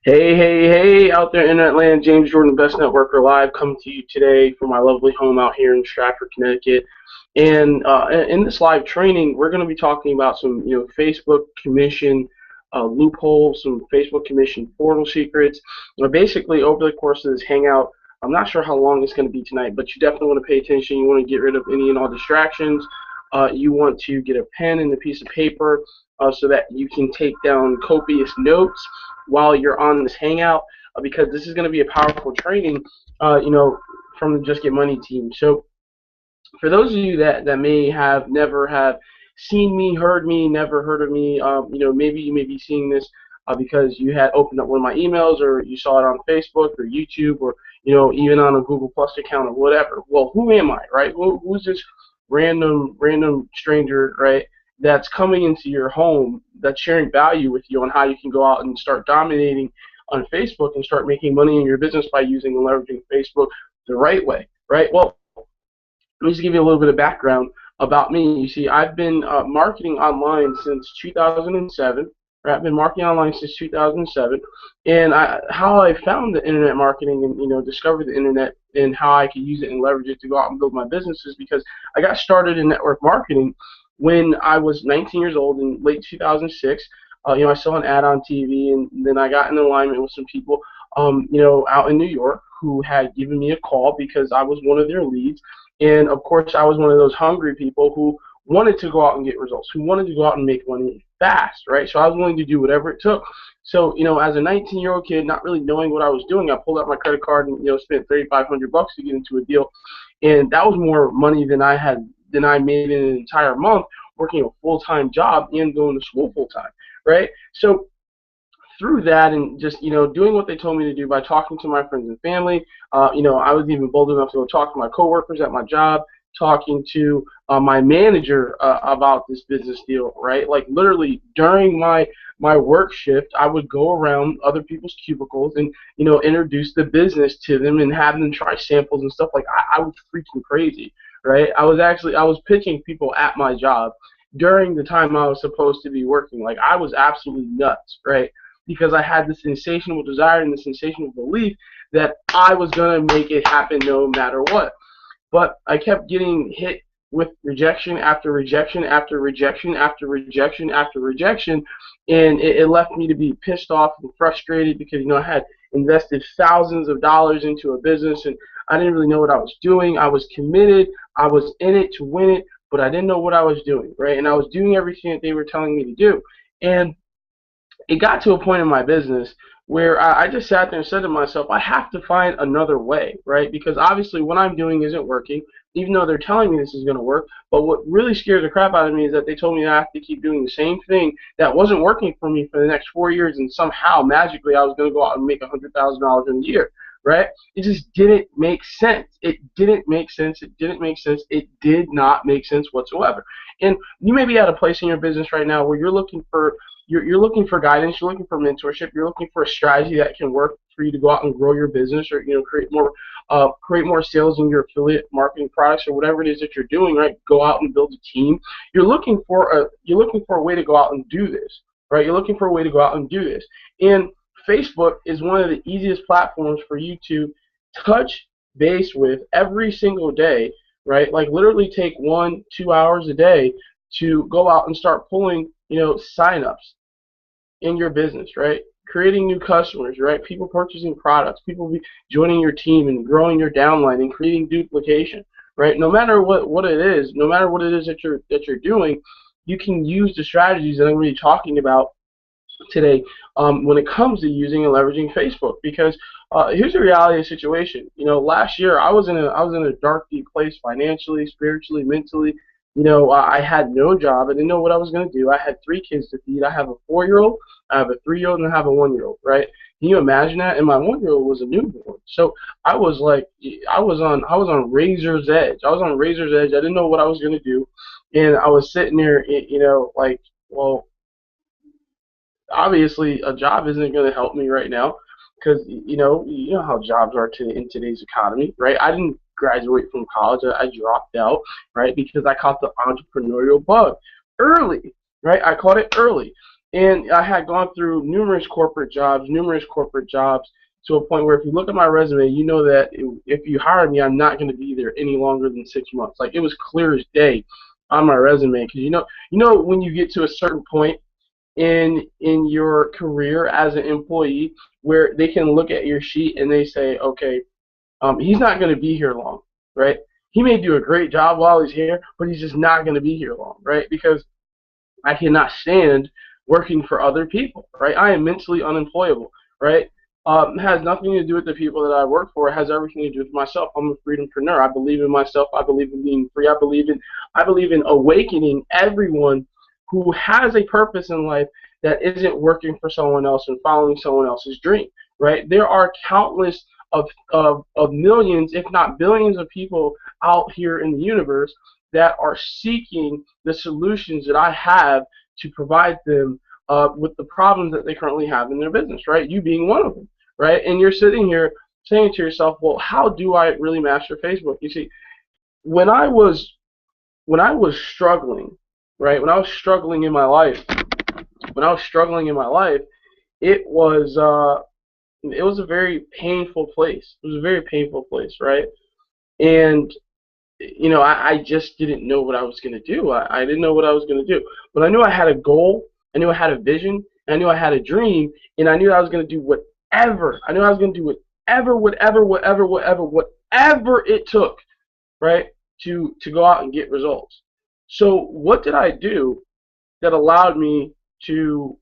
Hey, hey, hey, out there, Internet Land, James Jordan, Best Networker Live, coming to you today from my lovely home out here in Stratford, Connecticut. And in this live training, we're going to be talking about some, Facebook commission loopholes, some Facebook commission portal secrets. Basically, over the course of this hangout, I'm not sure how long it's going to be tonight, but you definitely want to pay attention. You want to get rid of any and all distractions. You want to get a pen and a piece of paper so that you can take down copious notes while you're on this hangout because this is going to be a powerful training, from the Just Get Money team. So for those of you that may have never have seen me, heard me, never heard of me, maybe you may be seeing this because you had opened up one of my emails or you saw it on Facebook or YouTube or even on a Google Plus account or whatever. Well, who am I, right? Who's this random stranger, right? That's coming into your home, that's sharing value with you on how you can go out and start dominating on Facebook and start making money in your business by using and leveraging Facebook the right way, right? Well, let me just give you a little bit of background about me. You see, I've been marketing online since 2007. Right? I've been marketing online since 2007, and how I found the internet marketing and discovered the internet and how I could use it and leverage it to go out and build my business is because I got started in network marketing when I was 19 years old in late 2006. I saw an ad on TV, and then I got in alignment with some people, out in New York who had given me a call because I was one of their leads. And of course, I was one of those hungry people who wanted to go out and get results, who wanted to go out and make money fast, right? So I was willing to do whatever it took. So, as a 19-year-old kid, not really knowing what I was doing, I pulled out my credit card and spent $3,500 to get into a deal, and that was more money than I made in an entire month working a full-time job and going to school full-time, right? So through that and just doing what they told me to do by talking to my friends and family, I was even bold enough to go talk to my coworkers at my job, talking to my manager about this business deal, right? Like literally during my work shift, I would go around other people's cubicles and introduce the business to them and have them try samples and stuff. Like I was freaking crazy, right? I was pitching people at my job during the time I was supposed to be working. Like I was absolutely nuts, right? Because I had this insatiable desire and this insatiable belief that I was going to make it happen no matter what. But I kept getting hit with rejection after rejection after rejection after rejection after rejection, and it left me to be pissed off and frustrated because I had invested thousands of dollars into a business and I didn't really know what I was doing. I was committed, I was in it to win it, but I didn't know what I was doing, right? And I was doing everything that they were telling me to do. And it got to a point in my business where I just sat there and said to myself, I have to find another way, right? Because obviously what I'm doing isn't working, even though they're telling me this is going to work. But what really scares the crap out of me is that they told me I have to keep doing the same thing that wasn't working for me for the next 4 years, and somehow magically I was going to go out and make $100,000 in a year, right? It just didn't make sense. It didn't make sense. It didn't make sense. It did not make sense whatsoever. And you may be at a place in your business right now where you're looking for guidance, you're looking for mentorship, you're looking for a strategy that can work for you to go out and grow your business, or create more sales in your affiliate marketing products or whatever it is that you're doing, right? Go out and build a team. You're looking for a way to go out and do this, right? You're looking for a way to go out and do this. And Facebook is one of the easiest platforms for you to touch base with every single day, right? Like literally take 1-2 hours a day to go out and start pulling signups in your business, right? Creating new customers, right? People purchasing products, people joining your team and growing your downline and creating duplication, right? No matter what it is, no matter what it is that you're doing, you can use the strategies that I'm going to be talking about today when it comes to using and leveraging Facebook. Because here's the reality of the situation. Last year I was in a dark, deep place financially, spiritually, mentally. I had no job. I didn't know what I was going to do. I had 3 kids to feed. I have a 4-year-old, I have a 3-year-old, and I have a 1-year-old, right? Can you imagine that? And my 1-year-old was a newborn. So I was like, I was on razor's edge. I was on razor's edge. I didn't know what I was going to do. And I was sitting there, like, well, obviously a job isn't going to help me right now because you know how jobs are in today's economy, right? I didn't graduate from college. I dropped out, right, because I caught the entrepreneurial bug early, right? I caught it early. And I had gone through numerous corporate jobs, to a point where if you look at my resume, you know that if you hire me, I'm not going to be there any longer than 6 months. Like, it was clear as day on my resume, because you know when you get to a certain point in your career as an employee where they can look at your sheet and they say, okay, he's not going to be here long, right? He may do a great job while he's here, but he's just not going to be here long, right? Because I cannot stand working for other people, right? I am mentally unemployable, right? It has nothing to do with the people that I work for. It has everything to do with myself. I'm a freedompreneur. I believe in myself. I believe in being free. I believe in awakening everyone who has a purpose in life that isn't working for someone else and following someone else's dream, right? There are countless of millions, if not billions, of people out here in the universe that are seeking the solutions that I have to provide them with the problems that they currently have in their business, right? You being one of them, right? And you're sitting here saying to yourself, well, how do I really master Facebook? You see, when I was struggling, right? When I was struggling in my life, it was a very painful place. It was a very painful place, right? And I just didn't know what I was going to do. I didn't know what I was going to do. But I knew I had a goal. I knew I had a vision. And I knew I had a dream. And I knew I was going to do whatever. I knew I was going to do whatever it took, right, to go out and get results. So what did I do that allowed me to,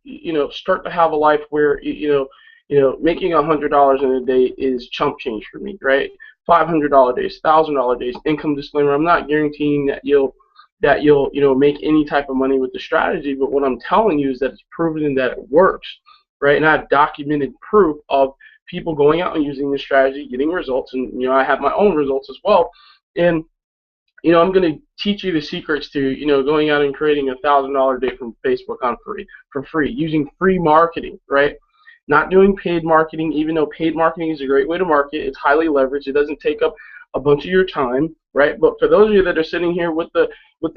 start to have a life where, making $100 in a day is chump change for me, right? $500 days, $1,000 days. Income disclaimer: I'm not guaranteeing that you'll make any type of money with the strategy, but what I'm telling you is that it's proven that it works, right? And I have documented proof of people going out and using this strategy, getting results, and I have my own results as well. And I'm going to teach you the secrets to going out and creating $1,000 day from Facebook for free using free marketing, right? Not doing paid marketing, even though paid marketing is a great way to market. It's highly leveraged. It doesn't take up a bunch of your time, right? But for those of you that are sitting here with the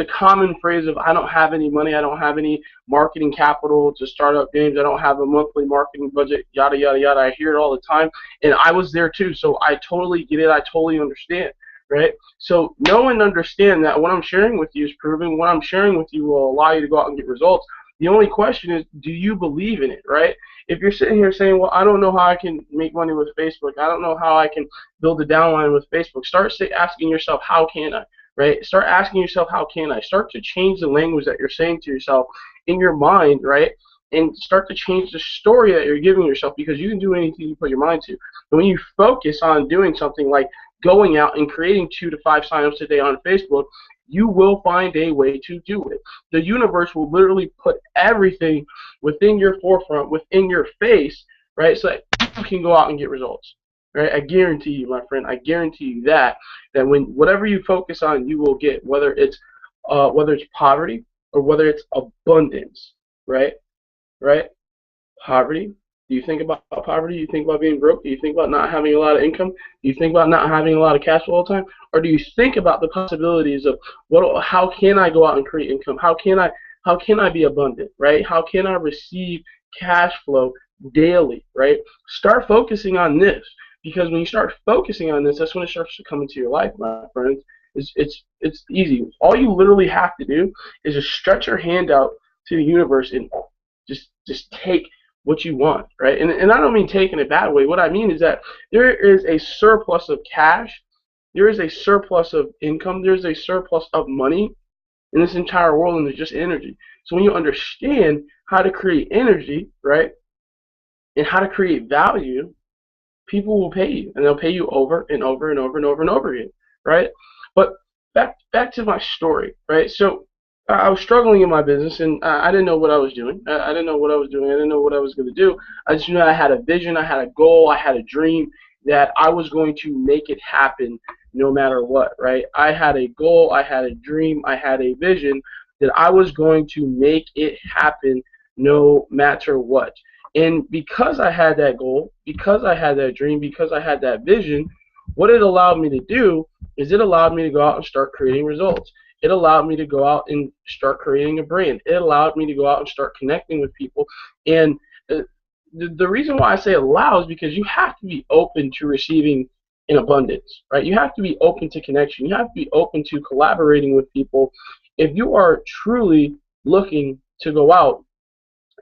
common phrase of, I don't have any money, I don't have any marketing capital to start up games, I don't have a monthly marketing budget, yada yada yada. I hear it all the time, and I was there too, so I totally get it. I totally understand, right? So know and understand that what I'm sharing with you is proven. What I'm sharing with you will allow you to go out and get results. The only question is, do you believe in it, right? If you're sitting here saying, well, I don't know how I can make money with Facebook, I don't know how I can build a downline with Facebook, start asking yourself, how can I, right? Start asking yourself, how can I? Start to change the language that you're saying to yourself in your mind, right? And start to change the story that you're giving yourself, because you can do anything you put your mind to. And when you focus on doing something like going out and creating 2 to 5 signups a day on Facebook, you will find a way to do it. The universe will literally put everything within your forefront, within your face, right, so that you can go out and get results, right? I guarantee you, my friend, I guarantee you that when whatever you focus on, you will get, whether it's poverty or whether it's abundance, right? Poverty. Do you think about poverty? Do you think about being broke? Do you think about not having a lot of income? Do you think about not having a lot of cash flow all the time? Or do you think about the possibilities of how can I go out and create income? How can I be abundant, right? How can I receive cash flow daily, right? Start focusing on this, because when you start focusing on this, that's when it starts to come into your life, my friends. It's easy. All you literally have to do is just stretch your hand out to the universe and just take what you want, right? And I don't mean take in a bad way. What I mean is that there is a surplus of cash, there is a surplus of income, there's a surplus of money in this entire world, and there's just energy. So when you understand how to create energy, right, and how to create value, people will pay you, and they'll pay you over and over and over and over and over again, right? But back to my story, right? So I was struggling in my business, and I didn't know what I was doing. I didn't know what I was doing. I didn't know what I was going to do. I just knew I had a vision, I had a goal, I had a dream that I was going to make it happen no matter what, right? I had a goal, I had a dream, I had a vision that I was going to make it happen no matter what. And because I had that goal, because I had that dream, because I had that vision, what it allowed me to do is it allowed me to go out and start creating results. It allowed me to go out and start creating a brand. It allowed me to go out and start connecting with people. And the reason why I say allow is because you have to be open to receiving in abundance, right? You have to be open to connection. You have to be open to collaborating with people if you are truly looking to go out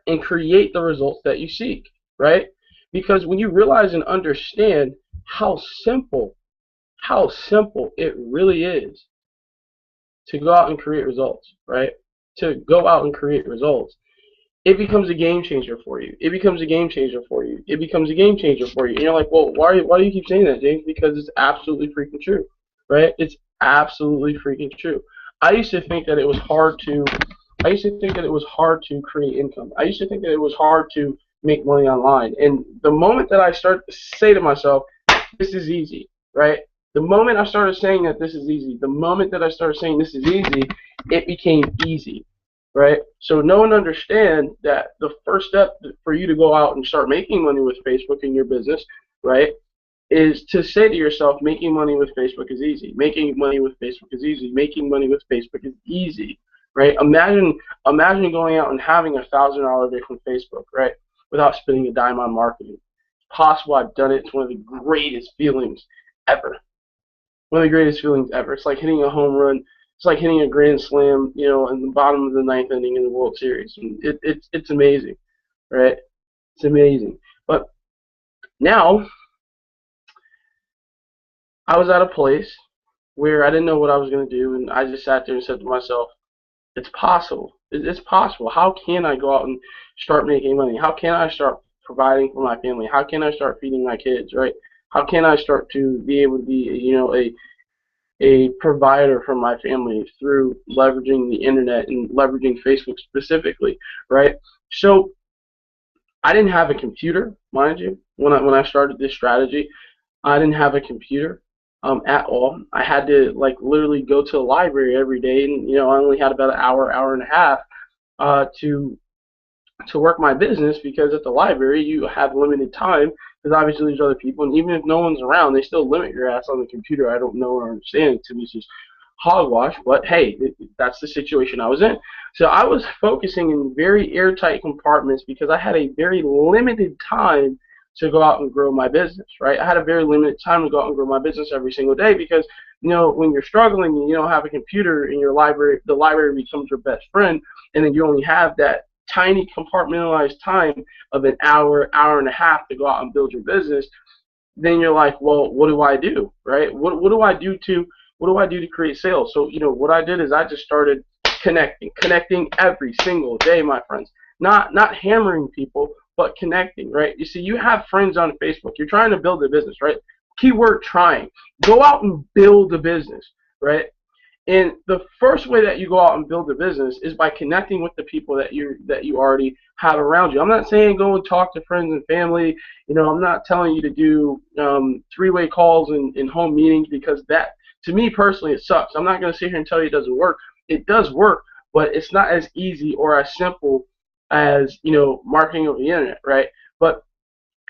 and create the results that you seek, right? Because when you realize and understand how simple it really is to go out and create results, right? To go out and create results, it becomes a game changer for you. It becomes a game changer for you. It becomes a game changer for you. And you're like, well, why do you keep saying that, James? Because it's absolutely freaking true, right? It's absolutely freaking true. I used to think that it was hard to I used to think that it was hard to create income. I used to think that it was hard to make money online. And the moment that I started to say to myself, this is easy, right? The moment I started saying that this is easy, the moment that I started saying this is easy, it became easy, right? So know and understand that the first step for you to go out and start making money with Facebook in your business, right, is to say to yourself, making money with Facebook is easy. Making money with Facebook is easy. Making money with Facebook is easy, right? Imagine going out and having $1,000 a day from Facebook, right, without spending a dime on marketing. It's possible. I've done it. It's one of the greatest feelings ever. One of the greatest feelings ever. It's like hitting a home run. It's like hitting a grand slam, you know, in the bottom of the ninth inning in the World Series. And it's amazing, right? It's amazing. But now I was at a place where I didn't know what I was going to do, and I just sat there and said to myself, it's possible. It's possible. How can I go out and start making money? How can I start providing for my family? How can I start feeding my kids, right? How can I start to be able to be, you know, a provider for my family through leveraging the internet and leveraging Facebook specifically, right? So I didn't have a computer, mind you, when I started this strategy. I didn't have a computer at all. I had to like literally go to the library every day, and you know I only had about an hour and a half to work my business, because at the library you have limited time, because obviously there's other people, and even if no one's around, they still limit your ass on the computer. I don't know or understand. To me, it's just hogwash. But hey, that's the situation I was in. So I was focusing in very airtight compartments because I had a very limited time to go out and grow my business, right? I had a very limited time to go out and grow my business every single day, because you know when you're struggling and you don't have a computer in your library, the library becomes your best friend, and then you only have that tiny compartmentalized time of an hour and a half to go out and build your business. Then you're like, well, what do I do, right? What do I do to create sales? So you know what I did is I just started connecting every single day, my friends. Not hammering people, but connecting, right? You see, you have friends on Facebook. You're trying to build a business, right? Keyword trying. Go out and build a business, right? And the first way that you go out and build a business is by connecting with the people that you already have around you. I'm not saying go and talk to friends and family. You know, I'm not telling you to do three-way calls and home meetings, because that, to me personally, it sucks. I'm not going to sit here and tell you it doesn't work. It does work, but it's not as easy or as simple as, you know, marketing over the internet, right? But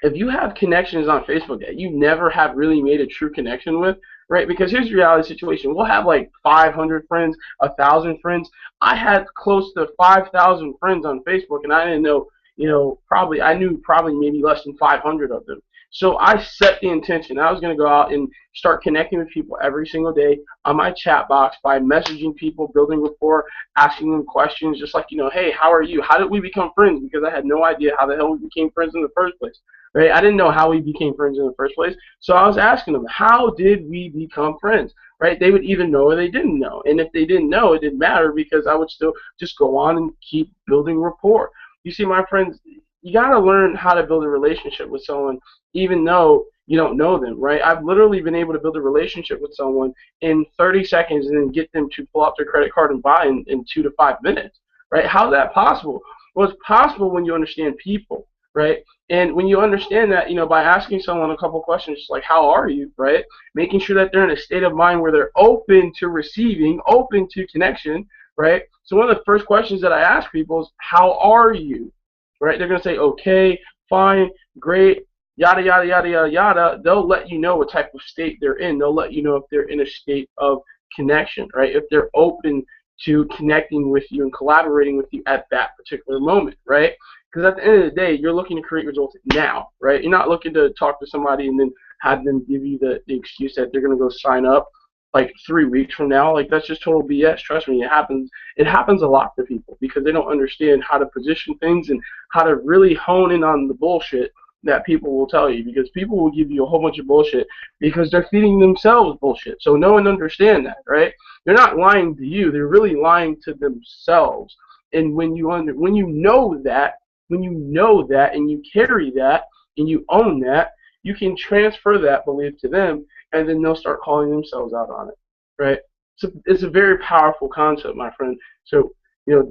if you have connections on Facebook that you never have really made a true connection with, right? Because here's the reality situation. We'll have like 500 friends, 1,000 friends. I had close to 5,000 friends on Facebook, and I didn't know, you know, I knew probably maybe less than 500 of them. So I set the intention. I was going to go out and start connecting with people every single day on my chat box by messaging people, building rapport, asking them questions, just like, you know, hey, how are you? How did we become friends? Because I had no idea how the hell we became friends in the first place. Right? I didn't know how we became friends in the first place. So I was asking them, how did we become friends? Right? They would either know or they didn't know. And if they didn't know, it didn't matter, because I would still just go on and keep building rapport. You see, my friends, you got to learn how to build a relationship with someone even though you don't know them, right? I've literally been able to build a relationship with someone in 30 seconds and then get them to pull out their credit card and buy in 2 to 5 minutes, right? How's that possible? Well, it's possible when you understand people, right? And when you understand that, you know, by asking someone a couple questions like, how are you, right? Making sure that they're in a state of mind where they're open to receiving, open to connection, right? So one of the first questions that I ask people is, how are you, right? They're going to say, okay, fine, great, yada, yada, yada, yada, yada. They'll let you know what type of state they're in. They'll let you know if they're in a state of connection, right? If they're open to connecting with you and collaborating with you at that particular moment, right? Because at the end of the day, you're looking to create results now, right? You're not looking to talk to somebody and then have them give you the excuse that they're going to go sign up like 3 weeks from now. Like, that's just total BS. Trust me, it happens. It happens a lot to people because they don't understand how to position things and how to really hone in on the bullshit that people will tell you, because people will give you a whole bunch of bullshit because they're feeding themselves bullshit. So no one understand that, right? They're not lying to you. They're really lying to themselves. And when you know that, and you carry that and you own that, you can transfer that belief to them, and then they'll start calling themselves out on it, right? So it's a very powerful concept, my friend. So,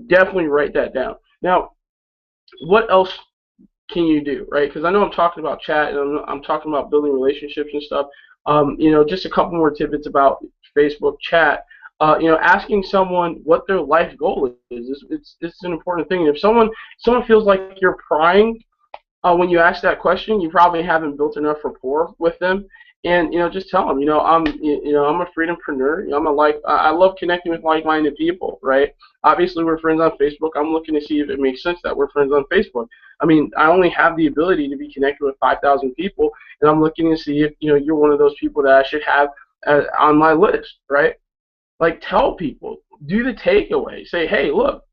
definitely write that down. Now, what else can you do, right? Because I know I'm talking about chat and I'm talking about building relationships and stuff. Just a couple more tidbits about Facebook chat. Asking someone what their life goal is, it's an important thing. If someone feels like you're prying when you ask that question, you probably haven't built enough rapport with them. And just tell them, I'm a freedompreneur. I love connecting with like-minded people, right? Obviously, we're friends on Facebook. I'm looking to see if it makes sense that we're friends on Facebook. I mean, I only have the ability to be connected with 5,000 people, and I'm looking to see if you're one of those people that I should have on my list, right? Like, tell people, do the takeaway. Say, hey, look,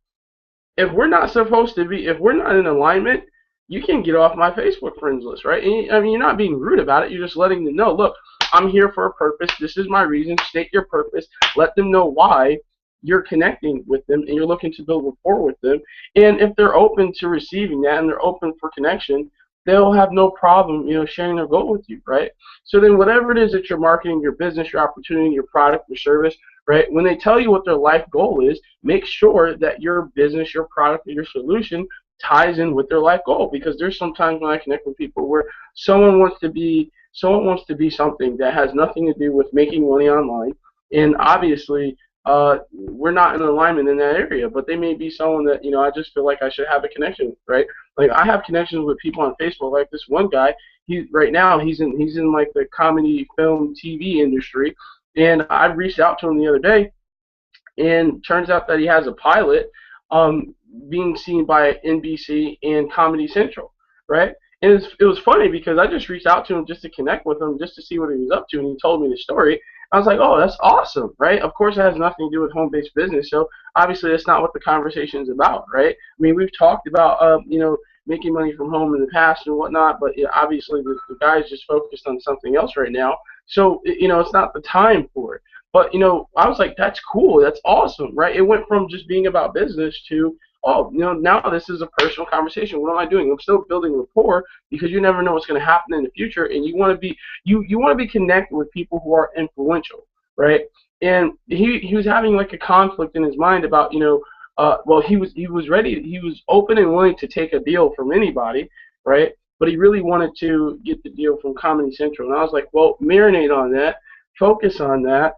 if we're not in alignment, you can get off my Facebook friends list, right? And, I mean, you're not being rude about it. You're just letting them know, look, I'm here for a purpose. This is my reason. State your purpose. Let them know why you're connecting with them and you're looking to build rapport with them. And if they're open to receiving that and they're open for connection, they'll have no problem, sharing their goal with you, right? So then whatever it is that you're marketing, your business, your opportunity, your product, your service, right? When they tell you what their life goal is, make sure that your business, your product, or your solution ties in with their life goal, because there's sometimes when I connect with people where someone wants to be something that has nothing to do with making money online, and obviously we're not in alignment in that area, but they may be someone that I just feel like I should have a connection with, right? Like, I have connections with people on Facebook, like this one guy. Right now he's in like the comedy, film, TV industry, and I reached out to him the other day, and turns out that he has a pilot being seen by NBC and Comedy Central, right? And it was funny because I just reached out to him just to connect with him, just to see what he was up to, and he told me the story. I was like, oh, that's awesome, right? Of course, it has nothing to do with home-based business, so obviously that's not what the conversation is about, right? I mean, we've talked about, making money from home in the past and whatnot, but obviously the guy's just focused on something else right now, so it's not the time for it. But I was like, that's cool, that's awesome, right? It went from just being about business to, oh, now this is a personal conversation. What am I doing? I'm still building rapport, because you never know what's going to happen in the future, and you want to be connected with people who are influential, right? And he was having like a conflict in his mind about well, he was ready, he was open and willing to take a deal from anybody, right? But he really wanted to get the deal from Comedy Central, and I was like, well, marinate on that, focus on that,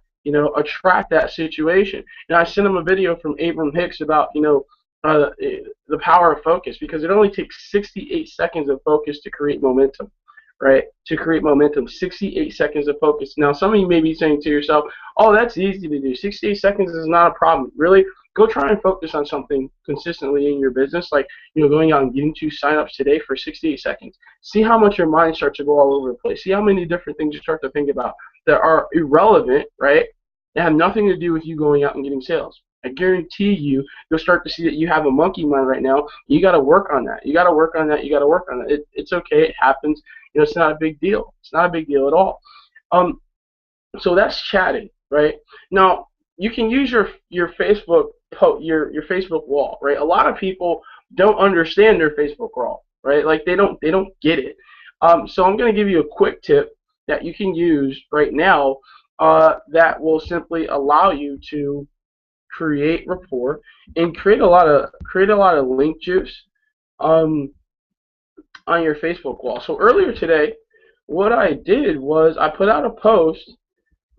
attract that situation. And I sent him a video from Abraham Hicks about the power of focus, because it only takes 68 seconds of focus to create momentum, right? To create momentum, 68 seconds of focus. Now, some of you may be saying to yourself, oh, that's easy to do. 68 seconds is not a problem. Really? Go try and focus on something consistently in your business, like going out and getting 2 signups today for 68 seconds. See how much your mind starts to go all over the place. See how many different things you start to think about that are irrelevant, right? That have nothing to do with you going out and getting sales. I guarantee you'll start to see that you have a monkey mind right now. You got to work on that. You got to work on that. You got to work on that. It's okay. It happens. It's not a big deal. It's not a big deal at all. So that's chatting, right? Now, you can use your Facebook your Facebook wall, right? A lot of people don't understand their Facebook wall, right? Like, they don't get it. So I'm going to give you a quick tip that you can use right now that will simply allow you to create rapport and create a lot of link juice on your Facebook wall. So earlier today, what I did was I put out a post.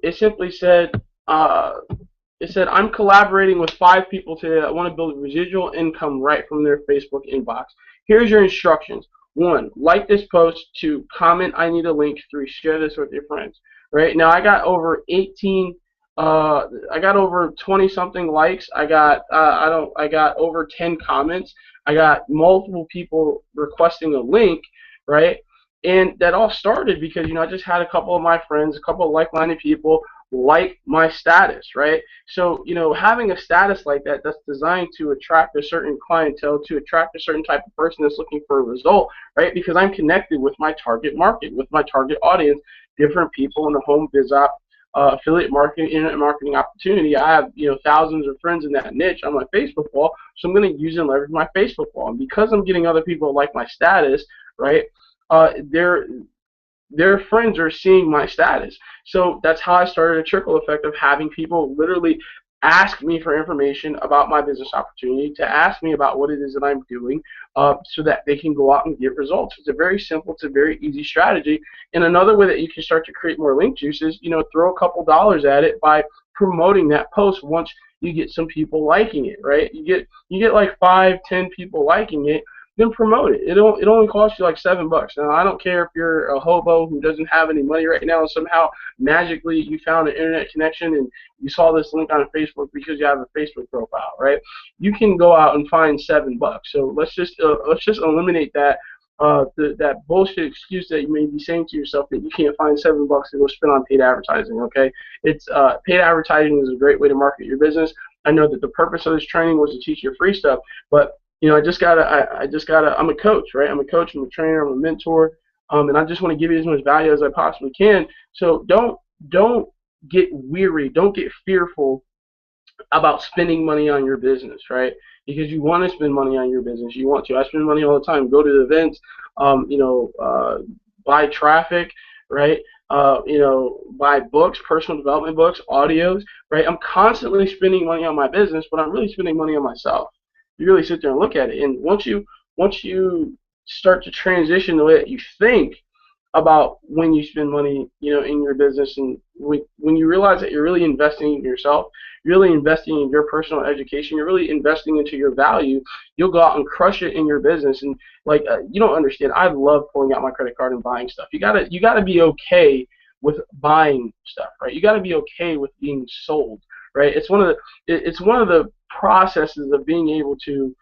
It simply said, I'm collaborating with 5 people today that want to build residual income right from their Facebook inbox. Here's your instructions. 1, like this post. 2, comment, I need a link. 3, share this with your friends. Right now, I got over 18 I got over 20 something likes. I got over 10 comments. I got multiple people requesting a link, right? And that all started because I just had a couple of my friends, a couple of like-minded people like my status, right? So having a status like that that's designed to attract a certain clientele, to attract a certain type of person that's looking for a result, right? Because I'm connected with my target market, with my target audience, different people in the home biz op, affiliate marketing, internet marketing opportunity. I have thousands of friends in that niche on my Facebook wall, so I'm going to use and leverage my Facebook wall. And because I'm getting other people like my status, right? Their friends are seeing my status. So that's how I started a trickle effect of having people literally ask me for information about my business opportunity, to ask me about what it is that I'm doing, so that they can go out and get results. It's a very simple, it's a very easy strategy. And another way that you can start to create more link juice is, throw a couple dollars at it by promoting that post once you get some people liking it, right? You get like 5-10 people liking it, then promote it. It only costs you like $7. Now I don't care if you're a hobo who doesn't have any money right now and somehow magically you found an internet connection and you saw this link on Facebook because you have a Facebook profile, right? You can go out and find $7. So let's just eliminate that that bullshit excuse that you may be saying to yourself that you can't find $7 to go spend on paid advertising. Okay, it's paid advertising is a great way to market your business. I know that the purpose of this training was to teach you free stuff, but I just gotta. I'm a coach, right? I'm a coach. I'm a trainer. I'm a mentor, and I just want to give you as much value as I possibly can. So don't get weary. Don't get fearful about spending money on your business, right? Because you want to spend money on your business. You want to. I spend money all the time. Go to the events. Buy traffic, right? Buy books, personal development books, audios, right? I'm constantly spending money on my business, but I'm really spending money on myself. You really sit there and look at it, and once you start to transition the way that you think about when you spend money, in your business, and when you realize that you're really investing in yourself, you're really investing in your personal education, you're really investing into your value, you'll go out and crush it in your business. And like you don't understand, I love pulling out my credit card and buying stuff. You gotta be okay with buying stuff, right? You gotta be okay with being sold, right? It's one of the processes of being able to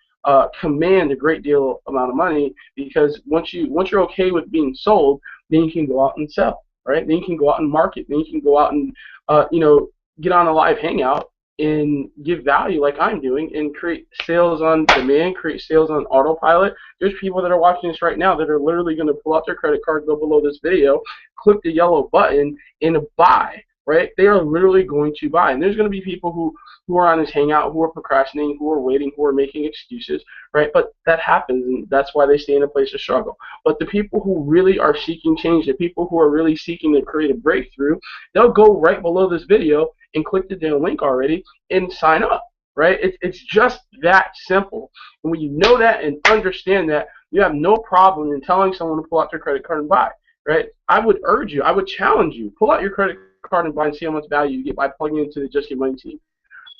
command a great deal amount of money, because once you're okay with being sold, then you can go out and sell, right? Then you can go out and market. Then you can go out and get on a live hangout and give value like I'm doing, and create sales on demand, create sales on autopilot. There's people that are watching this right now that are literally going to pull out their credit card, go below this video, click the yellow button, and buy. Right? They are literally going to buy. And there's going to be people who are on this hangout, who are procrastinating, who are waiting, who are making excuses, right? But that happens, and that's why they stay in a place of struggle. But the people who really are seeking change, the people who are really seeking to create a breakthrough, they'll go right below this video and click the damn link already and sign up, right? It's just that simple. And when you know that and understand that, you have no problem in telling someone to pull out their credit card and buy, right? I would urge you, I would challenge you, pull out your credit card and buy and see how much value you get by plugging into the Just Get Money team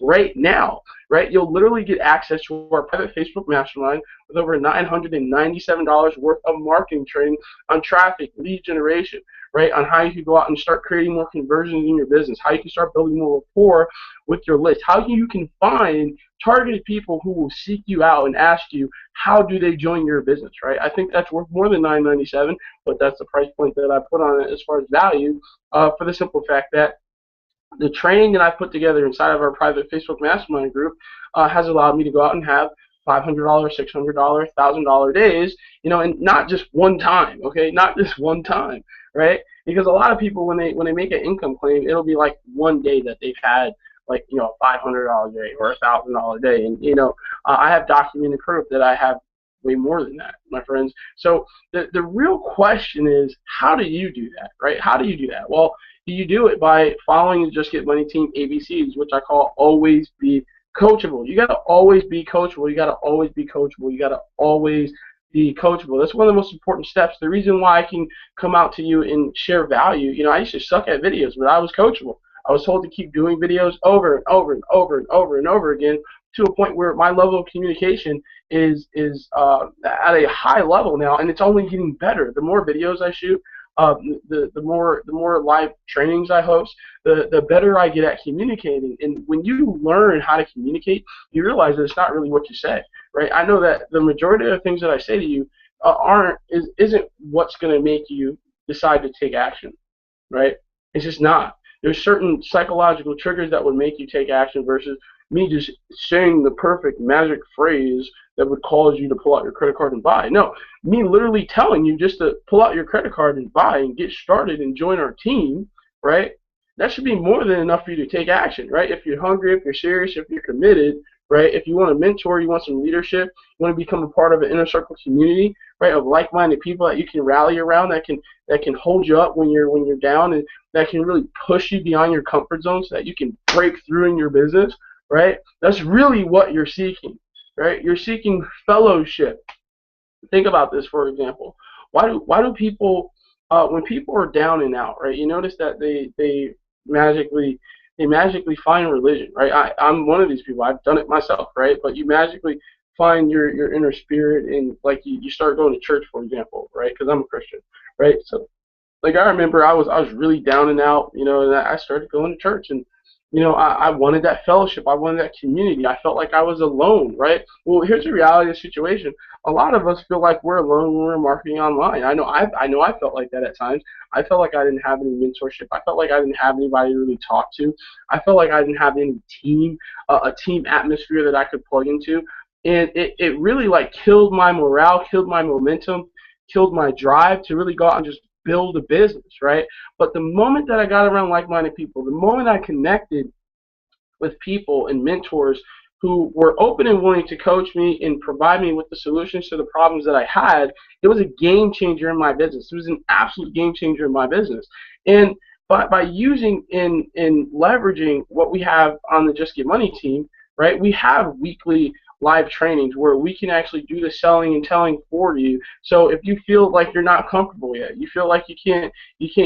right now, right? You'll literally get access to our private Facebook mastermind with over $997 worth of marketing training on traffic, lead generation, right? On how you can go out and start creating more conversions in your business, how you can start building more rapport with your list, how you can find targeted people who will seek you out and ask you, how do they join your business, right? I think that's worth more than $997, but that's the price point that I put on it as far as value, for the simple fact that the training that I put together inside of our private Facebook mastermind group has allowed me to go out and have $500, $600, $1,000 days, and not just one time, okay? Not just one time, right? Because a lot of people, when they make an income claim, it'll be like one day that they've had, like, a $500 day or $1,000 day, and I have documented proof that I have way more than that, my friends. So the real question is, how do you do that, right? How do you do that? Well, you do it by following the Just Get Money team ABCs, which I call always be coachable. You got to always be coachable. You got to always be coachable. You got to always be coachable. That's one of the most important steps. The reason why I can come out to you and share value, I used to suck at videos, but I was coachable. I was told to keep doing videos over and over and over and over and over again, to a point where my level of communication is at a high level now, and it's only getting better. The more videos I shoot, the more live trainings I host, the better I get at communicating. And when you learn how to communicate, you realize that it's not really what you say, right? I know that the majority of the things that I say to you isn't what's going to make you decide to take action, right? It's just not. There's certain psychological triggers that would make you take action versus me just saying the perfect magic phrase that would cause you to pull out your credit card and buy. No, me literally telling you just to pull out your credit card and buy and get started and join our team, right? That should be more than enough for you to take action, right? If you're hungry, if you're serious, if you're committed, right? If you want a mentor, you want some leadership, you want to become a part of an inner circle community, right, of like-minded people that you can rally around, that can hold you up when you're down, and that can really push you beyond your comfort zone so that you can break through in your business, right? That's really what you're seeking, right? You're seeking fellowship. Think about this, for example. Why do people when people are down and out, right? You notice that they magically find religion, right? I'm one of these people. I've done it myself, right? But you magically find your inner spirit, and like you start going to church, for example, right? Because I'm a Christian, right? So like I remember I was really down and out, and I started going to church, and I wanted that fellowship. I wanted that community. I felt like I was alone, right? Well, here's the reality of the situation. A lot of us feel like we're alone when we're marketing online. I know I felt like that at times. I felt like I didn't have any mentorship. I felt like I didn't have anybody to really talk to. I felt like I didn't have any team, a team atmosphere that I could plug into. And it really like killed my morale, killed my momentum, killed my drive to really go out and just build a business, right? But the moment that I got around like-minded people, the moment I connected with people and mentors who were open and willing to coach me and provide me with the solutions to the problems that I had, it was a game changer in my business. It was an absolute game changer in my business. And by using and leveraging what we have on the Just Get Money team, right, we have weekly live trainings where we can actually do the selling and telling for you. So if you feel like you're not comfortable yet, you feel like you can't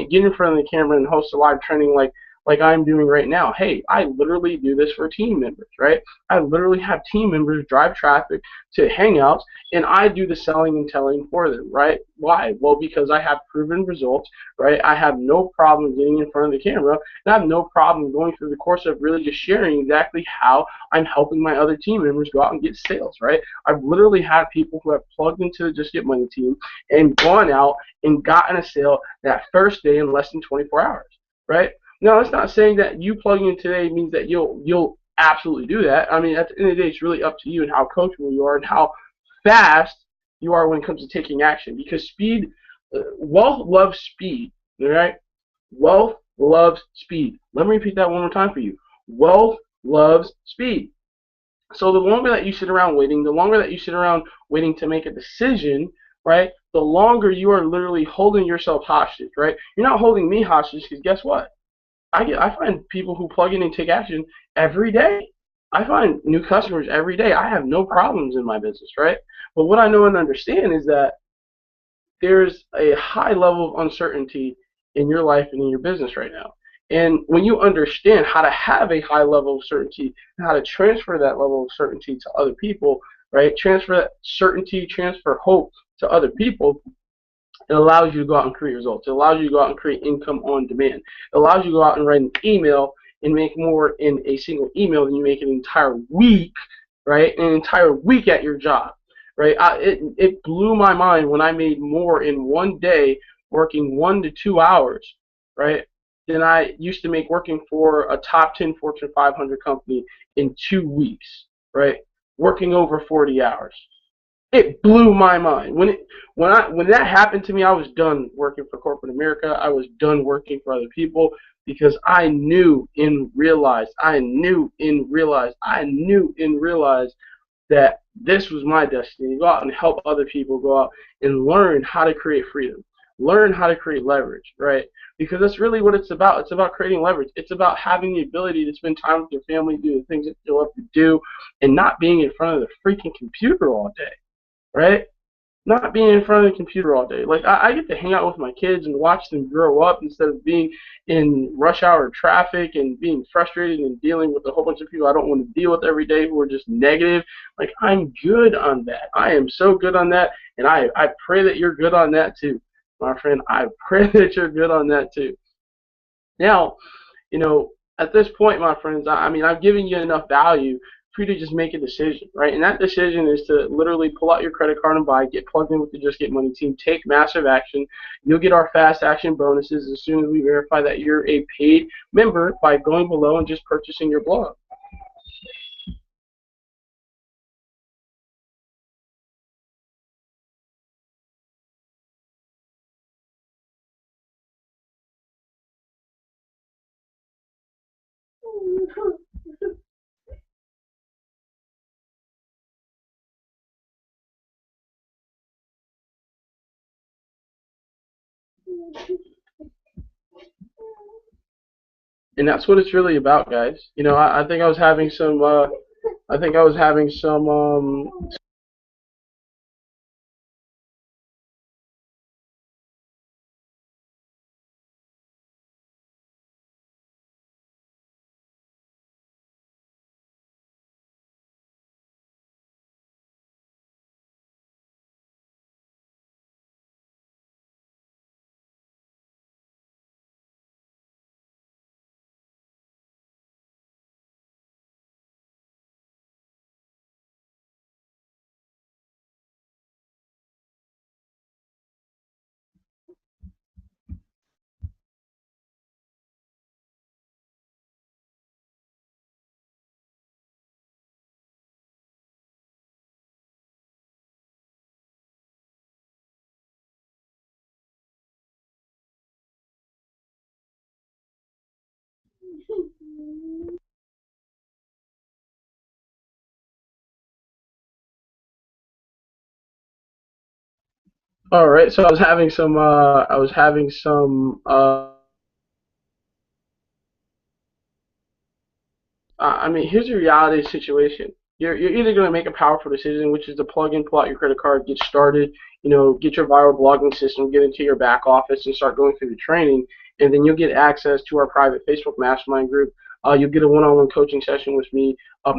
get in front of the camera and host a live training like I'm doing right now. Hey, I literally do this for team members, right? I literally have team members drive traffic to Hangouts, and I do the selling and telling for them, right? Why? Well, because I have proven results, right? I have no problem getting in front of the camera, and I have no problem going through the course of really just sharing exactly how I'm helping my other team members go out and get sales, right? I've literally had people who have plugged into the Just Get Money team and gone out and gotten a sale that first day in less than 24 hours, right? Now, it's not saying that you plugging in today means that you'll absolutely do that. I mean, at the end of the day, it's really up to you and how coachable you are and how fast you are when it comes to taking action. Because speed, wealth loves speed, all right? Wealth loves speed. Let me repeat that one more time for you. Wealth loves speed. So the longer that you sit around waiting, the longer that you sit around waiting to make a decision, right, the longer you are literally holding yourself hostage, right? You're not holding me hostage because guess what? I find people who plug in and take action every day. I find new customers every day. I have no problems in my business, right? But what I know and understand is that there's a high level of uncertainty in your life and in your business right now. And when you understand how to have a high level of certainty and how to transfer that level of certainty to other people, right? Transfer that certainty, transfer hope to other people, it allows you to go out and create results. It allows you to go out and create income on demand. It allows you to go out and write an email and make more in a single email than you make an entire week, right? An entire week at your job, right? It blew my mind when I made more in one day working 1 to 2 hours, right, than I used to make working for a top 10 Fortune 500 company in 2 weeks, right? Working over 40 hours. It blew my mind. When that happened to me, I was done working for corporate America. I was done working for other people because I knew and realized that this was my destiny. Go out and help other people go out and learn how to create freedom. Learn how to create leverage, right? Because that's really what it's about. It's about creating leverage. It's about having the ability to spend time with your family, do the things that you love to do, and not being in front of the freaking computer all day. Right? Not being in front of the computer all day. Like I get to hang out with my kids and watch them grow up instead of being in rush hour traffic and being frustrated and dealing with a whole bunch of people I don't want to deal with every day who are just negative. Like I'm good on that. I am so good on that, and I pray that you're good on that too. my friend, I pray that you're good on that too. Now, at this point, my friends, I mean, I've given you enough value for you to just make a decision, right? And that decision is to literally pull out your credit card and buy, get plugged in with the Just Get Money team, take massive action. You'll get our fast action bonuses as soon as we verify that you're a paid member by going below and just purchasing your blog. And that's what it's really about, guys. I think I was having some I think I was having some all right, so I was having some I mean, here's the reality situation. You're either going to make a powerful decision, which is to plug in, pull out your credit card, get started, get your viral blogging system, get into your back office, and start going through the training, and then you'll get access to our private Facebook mastermind group. You'll get a one-on-one coaching session with me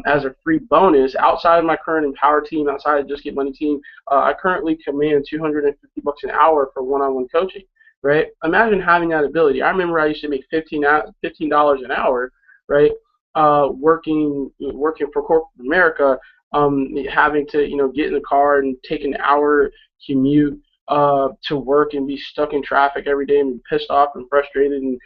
as a free bonus. Outside of my current Empower team, outside of Just Get Money team, I currently command $250 an hour for one-on-one coaching. Right? Imagine having that ability. I remember I used to make $15 an hour, right? Working for corporate America, having to get in the car and take an hour commute to work and be stuck in traffic every day and be pissed off and frustrated, and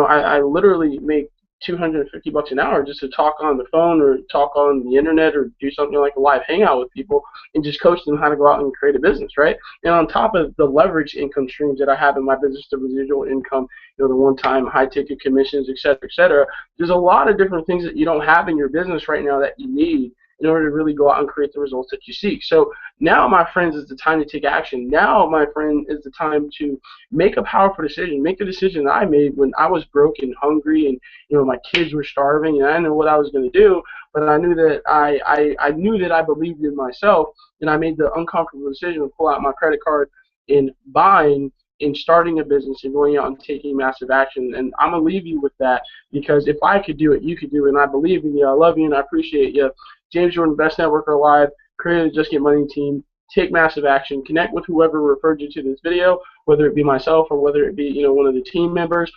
I literally make $250 an hour just to talk on the phone or talk on the internet or do something like a live hangout with people and just coach them how to go out and create a business, right? And on top of the leverage income streams that I have in my business, the residual income, the one-time high-ticket commissions, et cetera, et cetera, there's a lot of different things that you don't have in your business right now that you need in order to really go out and create the results that you seek. So now, my friends, is the time to take action. Now, my friend, is the time to make a powerful decision. Make the decision that I made when I was broke and hungry, and my kids were starving, and I didn't know what I was going to do. But I knew that I knew that I believed in myself, and I made the uncomfortable decision to pull out my credit card and buying and starting a business and going out and taking massive action. And I'm going to leave you with that, because if I could do it, you could do it. And I believe in you. I love you, and I appreciate you. James Jordan, Best Networker Alive, created the Just Get Money team. Take massive action. Connect with whoever referred you to this video, whether it be myself or whether it be one of the team members,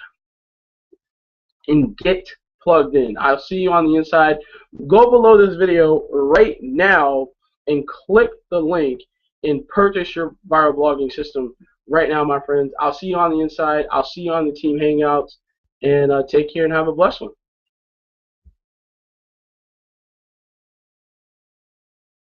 and get plugged in. I'll see you on the inside. Go below this video right now and click the link and purchase your viral blogging system right now, my friends. I'll see you on the inside. I'll see you on the team hangouts, and take care and have a blessed one.